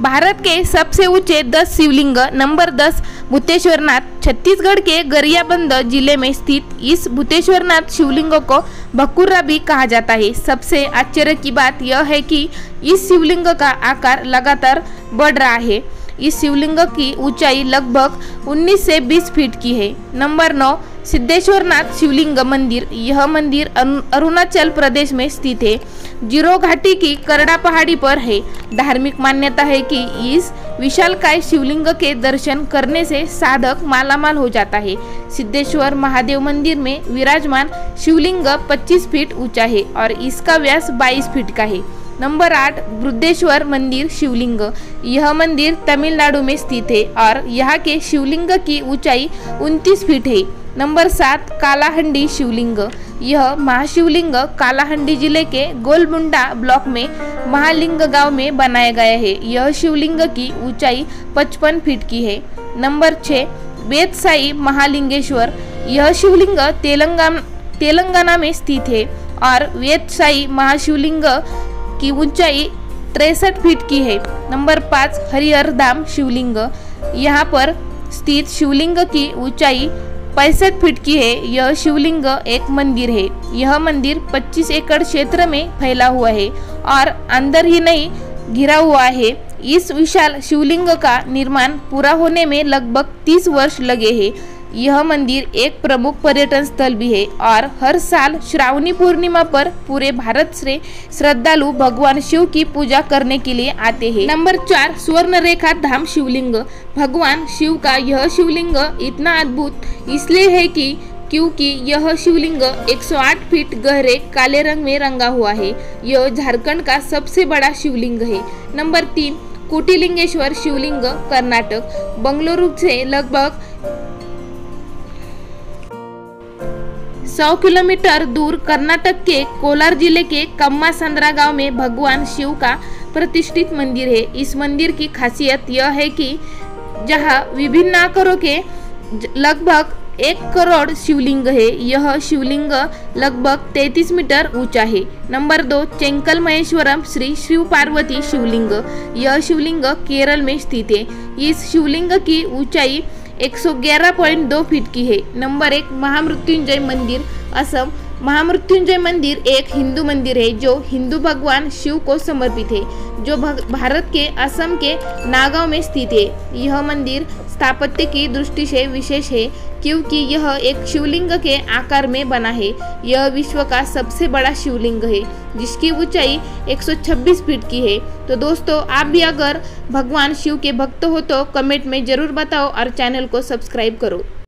भारत के सबसे ऊंचे 10 शिवलिंग। नंबर 10 भूतेश्वरनाथ। छत्तीसगढ़ के गरियाबंद जिले में स्थित इस भूतेश्वरनाथ शिवलिंग को भकुर्रा भी कहा जाता है। सबसे आश्चर्य की बात यह है कि इस शिवलिंग का आकार लगातार बढ़ रहा है। इस शिवलिंग की ऊंचाई लगभग 19 से 20 फीट की है। नंबर 9 सिद्धेश्वरनाथ शिवलिंग मंदिर। यह मंदिर अरुणाचल प्रदेश में स्थित है। जीरो घाटी की करड़ा पहाड़ी पर है। धार्मिक मान्यता है कि इस विशालकाय शिवलिंग के दर्शन करने से साधक मालामाल हो जाता है। सिद्धेश्वर महादेव मंदिर में विराजमान शिवलिंग 25 फीट ऊंचा है और इसका व्यास 22 फीट का है। नंबर 8 बृहदेश्वर मंदिर शिवलिंग। यह मंदिर तमिलनाडु में स्थित है और यहाँ के शिवलिंग की ऊंचाई 29 फीट है। नंबर 7 कालाहंडी शिवलिंग। यह महाशिवलिंग कालाहंडी जिले के गोलमुंडा ब्लॉक में महालिंग गांव में बनाया गया है। यह शिवलिंग की ऊंचाई 55 फीट की है। नंबर 6 वेदसाई महालिंगेश्वर। यह शिवलिंग तेलंगाना में स्थित है और वेदसाई महाशिवलिंग की ऊंचाई 63 फीट की है। नंबर 5 हरिहर धाम शिवलिंग। यहाँ पर स्थित शिवलिंग की ऊंचाई 65 फीट की है। यह शिवलिंग एक मंदिर है। यह मंदिर 25 एकड़ क्षेत्र में फैला हुआ है और अंदर ही नहीं घिरा हुआ है। इस विशाल शिवलिंग का निर्माण पूरा होने में लगभग 30 वर्ष लगे हैं। यह मंदिर एक प्रमुख पर्यटन स्थल भी है और हर साल श्रावणी पूर्णिमा पर पूरे भारत से श्रद्धालु भगवान शिव की पूजा करने के लिए आते हैं। नंबर 4 स्वर्ण रेखा धाम शिवलिंग। भगवान शिव का यह शिवलिंग इतना अद्भुत इसलिए है क्योंकि यह शिवलिंग 108 फीट गहरे काले रंग में रंगा हुआ है। यह झारखंड का सबसे बड़ा शिवलिंग है। नंबर 3 कोटिलिंगेश्वर शिवलिंग कर्नाटक। बंगलुरु से लगभग 100 किलोमीटर दूर कर्नाटक के कोलार जिले के कम्मासंद्रा गांव में भगवान शिव का प्रतिष्ठित मंदिर है। इस मंदिर की खासियत यह है कि जहां विभिन्न आकारों के लगभग 1 करोड़ शिवलिंग है। यह शिवलिंग लगभग 33 मीटर ऊंचा है। नंबर 2 चेंकल महेश्वरम श्री शिव पार्वती शिवलिंग। यह शिवलिंग केरल में स्थित है। इस शिवलिंग की ऊंचाई 111.2 फीट की है। नंबर 1 महामृत्युंजय मंदिर असम। महामृत्युंजय मंदिर एक हिंदू मंदिर है जो हिंदू भगवान शिव को समर्पित है, जो भारत के असम के नागांव में स्थित है। यह मंदिर स्थापत्य की दृष्टि से विशेष है क्योंकि यह एक शिवलिंग के आकार में बना है। यह विश्व का सबसे बड़ा शिवलिंग है जिसकी ऊंचाई 126 फीट की है। तो दोस्तों, आप भी अगर भगवान शिव के भक्त हो तो कमेंट में जरूर बताओ और चैनल को सब्सक्राइब करो।